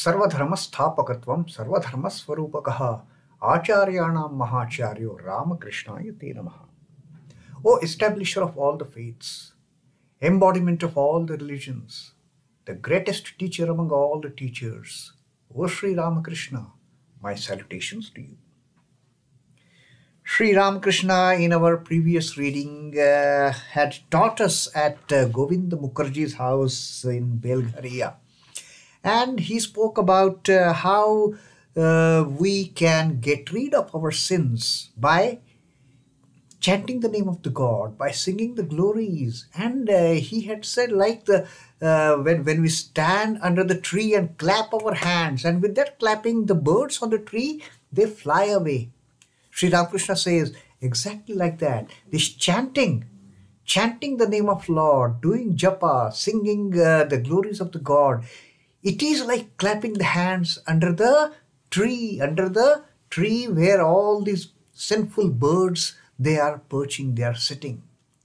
Sarvadharmasthapakatvam Sarvadharmaswarupakaha Acharyanam Mahacharyo Ramakrishna Te Namaha. O establisher of all the faiths, embodiment of all the religions, the greatest teacher among all the teachers, O Sri Ramakrishna, my salutations to you. Sri Ramakrishna, in our previous reading, had taught us at Govinda Mukherjee's house in Belgharia. And he spoke about how we can get rid of our sins by chanting the name of the God, by singing the glories. And he had said, like the when we stand under the tree and clap our hands, and with that clapping, the birds on the tree, they fly away. Sri Ramakrishna says, exactly like that. This chanting the name of Lord, doing japa, singing the glories of the God, it is like clapping the hands under the tree where all these sinful birds, they are perching, they are sitting.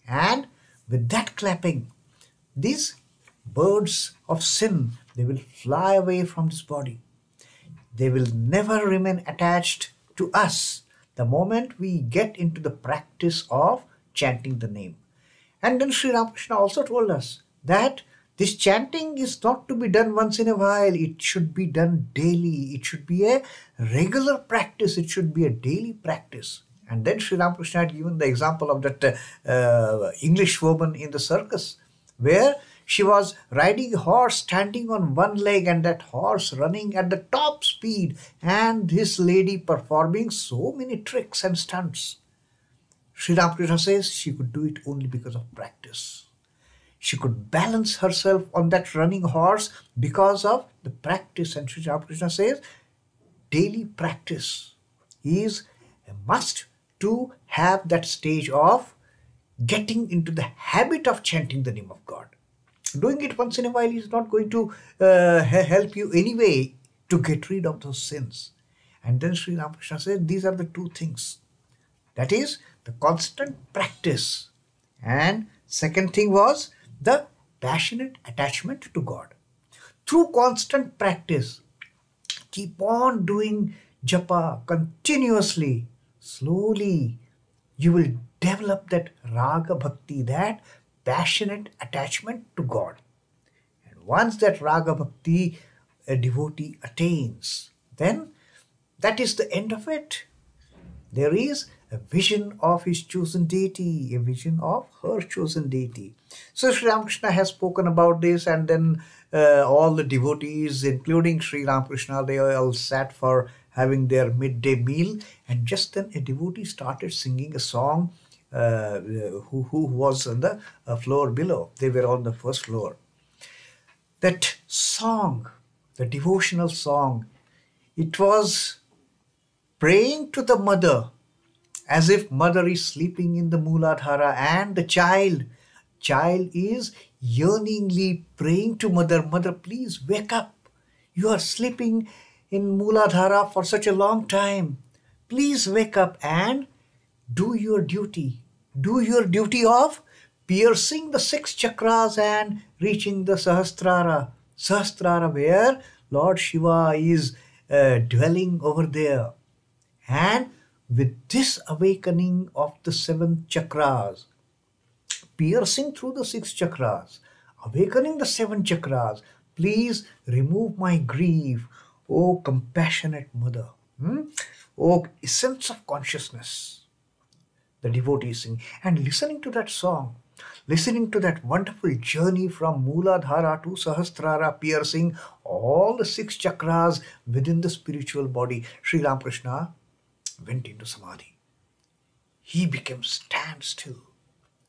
And with that clapping, these birds of sin, they will fly away from this body. They will never remain attached to us the moment we get into the practice of chanting the name. And then Sri Ramakrishna also told us that this chanting is not to be done once in a while. It should be done daily. It should be a regular practice. It should be a daily practice. And then Sri Ramakrishna had given the example of that English woman in the circus, where she was riding a horse standing on one leg and that horse running at the top speed, and this lady performing so many tricks and stunts. Sri Ramakrishna says she could do it only because of practice. She could balance herself on that running horse because of the practice. And Sri Ramakrishna says daily practice is a must to have that stage of getting into the habit of chanting the name of God. Doing it once in a while is not going to help you anyway to get rid of those sins. And then Sri Ramakrishna said these are the two things. That is the constant practice. And second thing was the passionate attachment to God. Through constant practice, keep on doing japa continuously, slowly, you will develop that raga bhakti, that passionate attachment to God. And once that raga bhakti a devotee attains, then that is the end of it. There is a vision of his chosen deity, a vision of her chosen deity. So Sri Ramakrishna has spoken about this, and then all the devotees, including Sri Ramakrishna, they all sat for having their midday meal, and just then a devotee started singing a song who was on the floor below. They were on the first floor. That song, the devotional song, it was praying to the mother, as if mother is sleeping in the Mooladhara, and the child is yearningly praying to mother, mother, please wake up. You are sleeping in Mooladhara for such a long time. Please wake up and do your duty. Do your duty of piercing the 6 chakras and reaching the Sahasrara. Sahasrara, where Lord Shiva is dwelling over there. And with this awakening of the 7 chakras, piercing through the 6 chakras, awakening the 7 chakras, please remove my grief, O compassionate mother, O essence of consciousness. The devotee is singing and listening to that song, listening to that wonderful journey from Mooladhara to Sahasrara, piercing all the 6 chakras within the spiritual body. Sri Ramakrishna went into samadhi. He became standstill.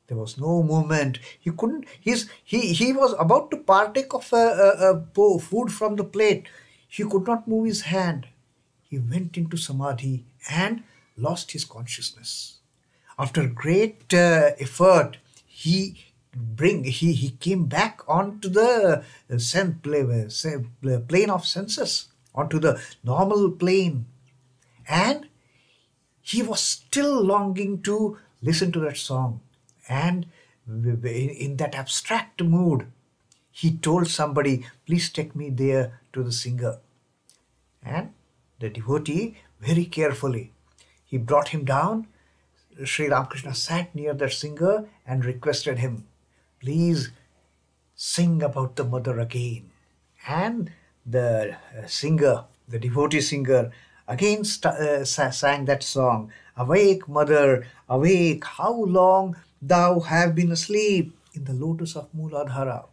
There was no movement. He couldn't. He was about to partake of food from the plate. He could not move his hand. He went into samadhi and lost his consciousness. After great effort, he came back onto the plane of senses, onto the normal plane, and he was still longing to listen to that song. And in that abstract mood, he told somebody, please take me there to the singer. And the devotee, very carefully, he brought him down. Sri Ramakrishna sat near that singer and requested him, please sing about the mother again. And the singer, the devotee singer, again sang that song, awake mother, awake, how long thou have been asleep in the lotus of Mooladhara.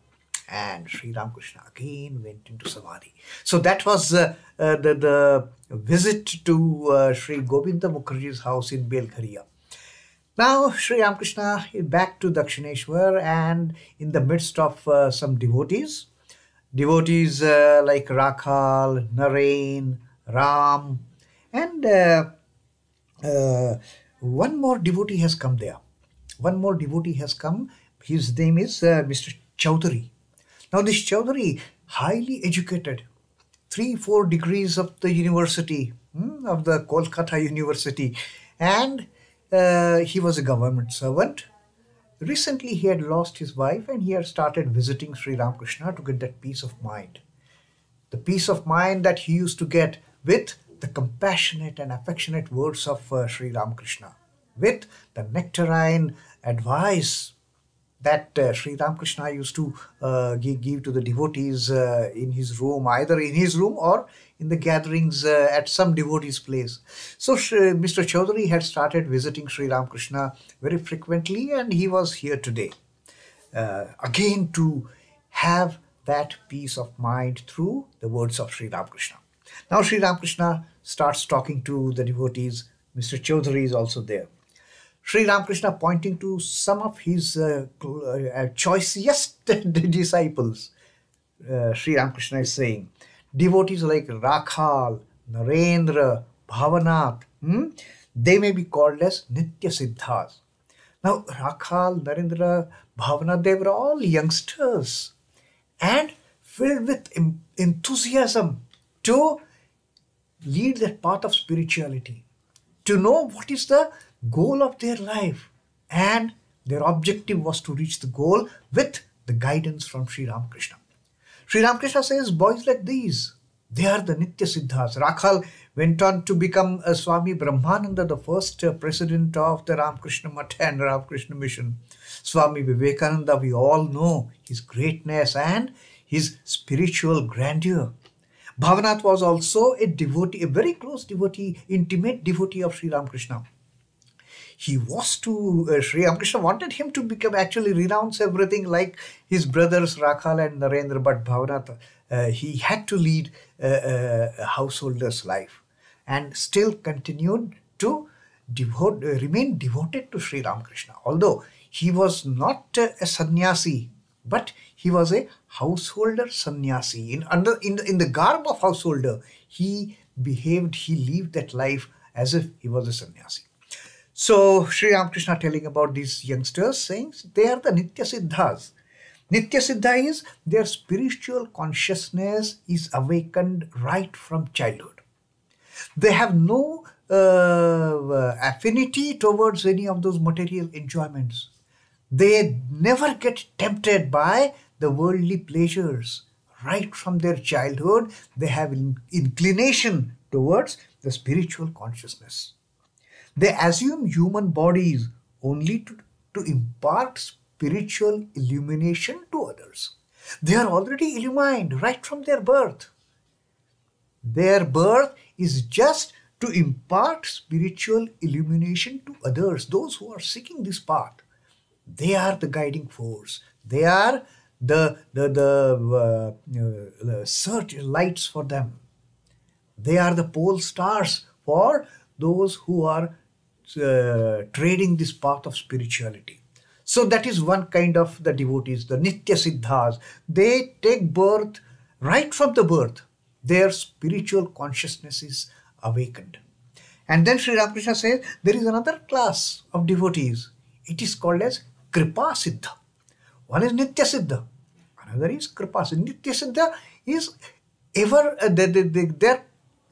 And Sri Ramakrishna again went into samadhi. So that was the visit to Sri Govinda Mukherjee's house in Belgharia. Now Sri Ramakrishna is back to Dakshineshwar, and in the midst of some devotees like Rakhal, Narendra, Ram, and one more devotee has come there. One more devotee has come. His name is Mr. Choudhury. Now this Choudhury, highly educated, 3-4 degrees of the university, of the Kolkata University, and he was a government servant. Recently he had lost his wife and he had started visiting Sri Ramakrishna to get that peace of mind. The peace of mind that he used to get with the compassionate and affectionate words of Sri Ramakrishna, with the nectarine advice that Sri Ramakrishna used to give to the devotees in his room, either in his room or in the gatherings at some devotee's place. So Mr. Choudhury had started visiting Sri Ramakrishna very frequently, and he was here today again to have that peace of mind through the words of Sri Ramakrishna. Now Sri Ramakrishna starts talking to the devotees. Mr. Choudhury is also there. Sri Ramakrishna pointing to some of his choicest disciples. Sri Ramakrishna is saying, devotees like Rakhal, Narendra, Bhavanath, they may be called as nityasiddhas. Now Rakhal, Narendra, Bhavanath, they were all youngsters and filled with enthusiasm to lead that path of spirituality, to know what is the goal of their life, and their objective was to reach the goal with the guidance from Sri Ramakrishna. Sri Ramakrishna says boys like these, they are the nityasiddhas. Rakhal went on to become a Swami Brahmananda, the first president of the Ramakrishna Matha and Ramakrishna Mission. Swami Vivekananda, we all know his greatness and his spiritual grandeur. Bhavanath was also a devotee, a very close devotee, intimate devotee of Sri Ramakrishna. He was to, Sri Ramakrishna wanted him to become, actually renounce everything like his brothers Rakhal and Narendra, but Bhavanath, he had to lead a householder's life and still continued to remain devoted to Sri Ramakrishna. Although he was not a sannyasi, but he was a householder sannyasi. In the garb of householder, he behaved, he lived that life as if he was a sannyasi. So Sri Ramakrishna telling about these youngsters, saying they are the nityasiddhas. Nityasiddha is their spiritual consciousness is awakened right from childhood. They have no affinity towards any of those material enjoyments. They never get tempted by the worldly pleasures. Right from their childhood, they have inclination towards the spiritual consciousness. They assume human bodies only to impart spiritual illumination to others. They are already illumined right from their birth. Their birth is just to impart spiritual illumination to others, those who are seeking this path. They are the guiding force. They are the search lights for them. They are the pole stars for those who are trading this path of spirituality. So that is one kind of the devotees, the nityasiddhas. They take birth right from the birth. Their spiritual consciousness is awakened. And then Sri Ramakrishna says there is another class of devotees. It is called as kripasiddha. One is nityasiddha, another is kripasiddha. Nityasiddha is ever, they're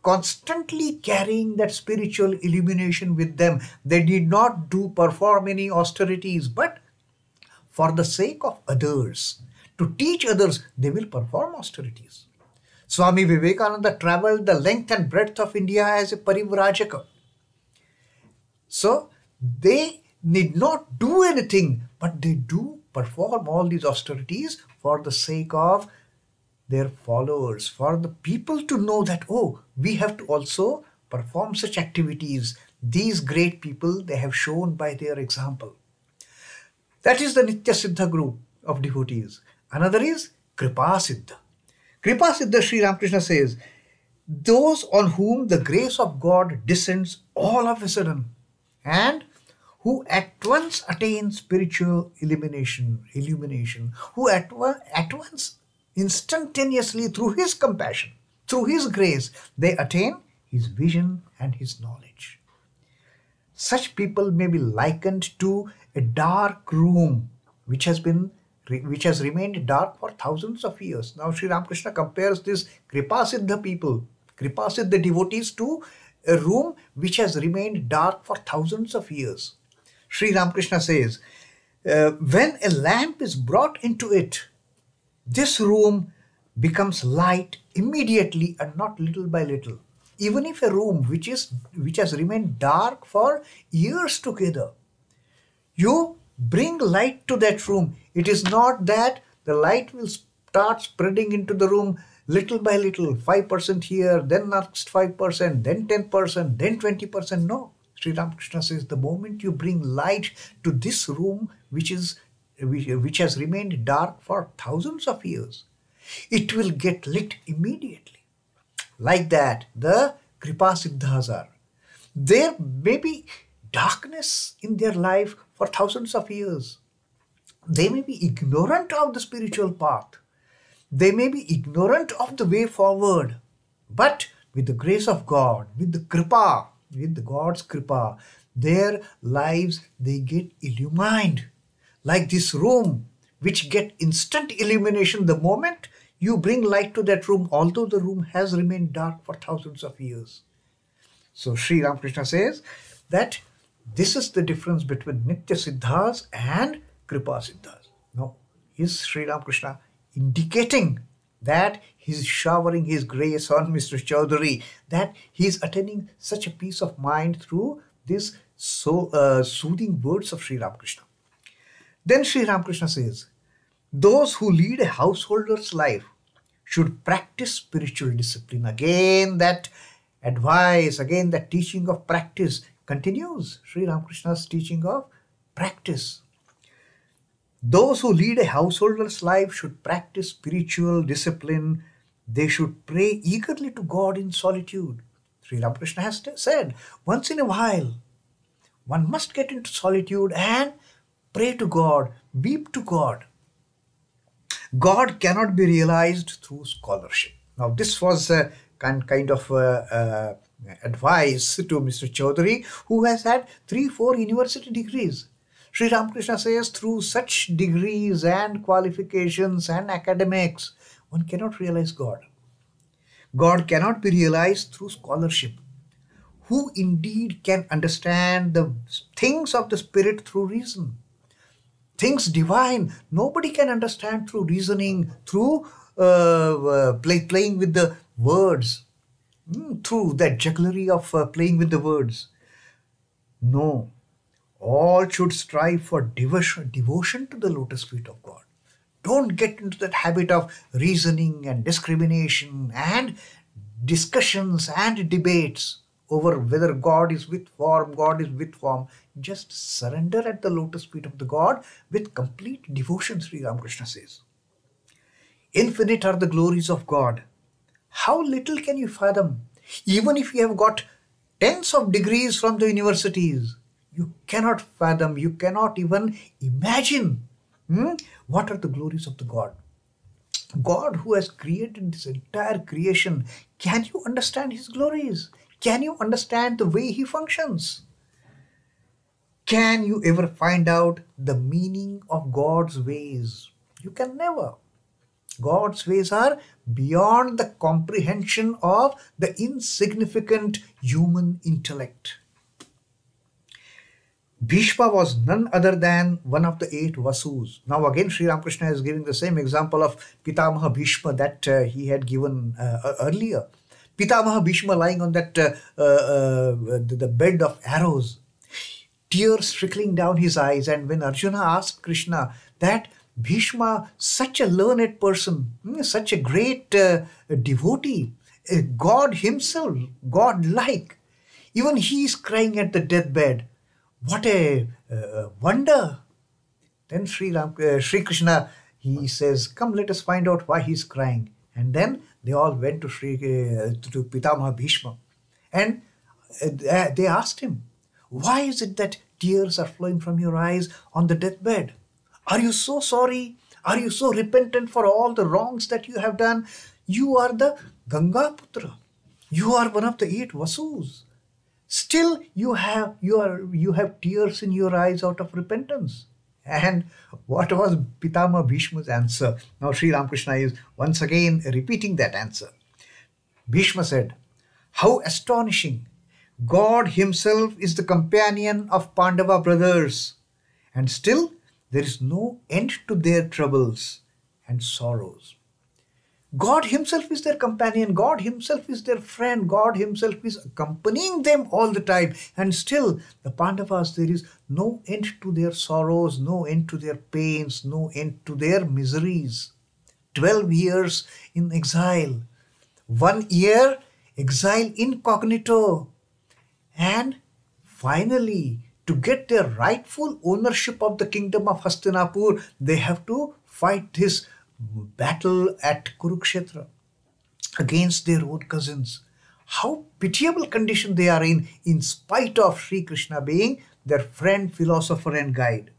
constantly carrying that spiritual illumination with them. They did not perform any austerities, but for the sake of others, to teach others, they will perform austerities. Swami Vivekananda traveled the length and breadth of India as a parivrajaka. So they need not do anything, but they do perform all these austerities for the sake of their followers, for the people to know that, oh, we have to also perform such activities. These great people, they have shown by their example. That is the nityasiddha group of devotees. Another is kripasiddha. Kripasiddha, Sri Ramakrishna says, those on whom the grace of God descends all of a sudden and who at once attain spiritual illumination, who at once instantaneously through his compassion, through his grace, they attain his vision and his knowledge. Such people may be likened to a dark room which has remained dark for thousands of years. Now Sri Ramakrishna compares this kripasiddha people, kripasiddha devotees, to a room which has remained dark for thousands of years. Sri Ramakrishna says, when a lamp is brought into it, this room becomes light immediately and not little by little. Even if a room which has remained dark for years together, you bring light to that room, it is not that the light will start spreading into the room little by little, 5% here, then next 5%, then 10%, then 20%. No. Sri Ramakrishna says the moment you bring light to this room which has remained dark for thousands of years, it will get lit immediately. Like that, the kripasiddhas are. There may be darkness in their life for thousands of years. They may be ignorant of the spiritual path. They may be ignorant of the way forward. But with the grace of God, with the kripa, with the God's kripa, their lives, they get illumined. Like this room, which get instant illumination the moment you bring light to that room, although the room has remained dark for thousands of years. So Sri Ramakrishna says that this is the difference between nityasiddhas and kripasiddhas. Now, is Sri Ramakrishna indicating that he's showering his grace on Mr. Choudhury, that he's attaining such a peace of mind through these soothing words of Sri Ramakrishna? Then Sri Ramakrishna says, those who lead a householder's life should practice spiritual discipline. Again, that advice, again, that teaching of practice continues. Sri Ramakrishna's teaching of practice. Those who lead a householder's life should practice spiritual discipline. They should pray eagerly to God in solitude. Sri Ramakrishna has said, once in a while, one must get into solitude and pray to God, weep to God. God cannot be realized through scholarship. Now, this was a kind of advice to Mr. Choudhury, who has had 3-4 university degrees. Sri Ramakrishna says, through such degrees and qualifications and academics, one cannot realize God. God cannot be realized through scholarship. Who indeed can understand the things of the Spirit through reason? Things divine, nobody can understand through reasoning, through playing with the words, through that jugglery of playing with the words. No, all should strive for devotion to the lotus feet of God. Don't get into that habit of reasoning and discrimination and discussions and debates over whether God is with form, God is with form. Just surrender at the lotus feet of the God with complete devotion, Sri Ramakrishna says. Infinite are the glories of God. How little can you fathom? Even if you have got tens of degrees from the universities, you cannot fathom, you cannot even imagine what are the glories of the God. God who has created this entire creation, can you understand his glories? Can you understand the way he functions? Can you ever find out the meaning of God's ways? You can never. God's ways are beyond the comprehension of the insignificant human intellect. Bhishma was none other than one of the 8 Vasus. Now again Sri Ramakrishna is giving the same example of Pitamaha Bhishma that he had given earlier. Pitamaha Bhishma lying on that the bed of arrows, tears trickling down his eyes. And when Arjuna asked Krishna that Bhishma, such a learned person, such a great devotee, God himself, God-like, even he is crying at the deathbed. What a wonder. Then Sri Krishna, he says, come, let us find out why he's crying. And then they all went to to Pitamaha Bhishma. And they asked him, why is it that tears are flowing from your eyes on the deathbed? Are you so sorry? Are you so repentant for all the wrongs that you have done? You are the Ganga Putra. You are one of the 8 Vasus. Still you have tears in your eyes out of repentance. And what was Pitama Bhishma's answer? Now Sri Ramakrishna is once again repeating that answer. Bhishma said, how astonishing! God himself is the companion of Pandava brothers, and still there is no end to their troubles and sorrows. God himself is their companion, God himself is their friend, God himself is accompanying them all the time, and still the Pandavas, there is no end to their sorrows, no end to their pains, no end to their miseries. 12 years in exile, 1 year exile incognito, and finally to get their rightful ownership of the kingdom of Hastinapur, they have to fight this battle at Kurukshetra against their own cousins. How pitiable condition they are in spite of Sri Krishna being their friend, philosopher and guide.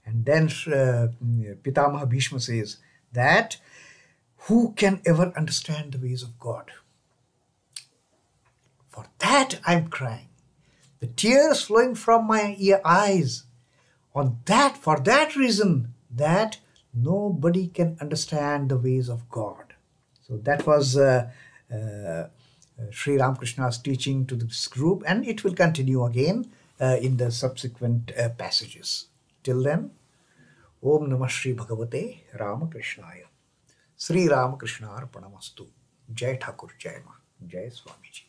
And then Pitamaha Bhishma says that who can ever understand the ways of God? For that I am crying. The tears flowing from my eyes for that reason, that nobody can understand the ways of God. So that was Sri Ramakrishna's teaching to this group, and it will continue again in the subsequent passages. Till then, Om Namah Shri Bhagavate Ramakrishnaya. Sri Ramakrishna Arpanamastu. Jai Thakur, Jai Ma, Jai Swamiji.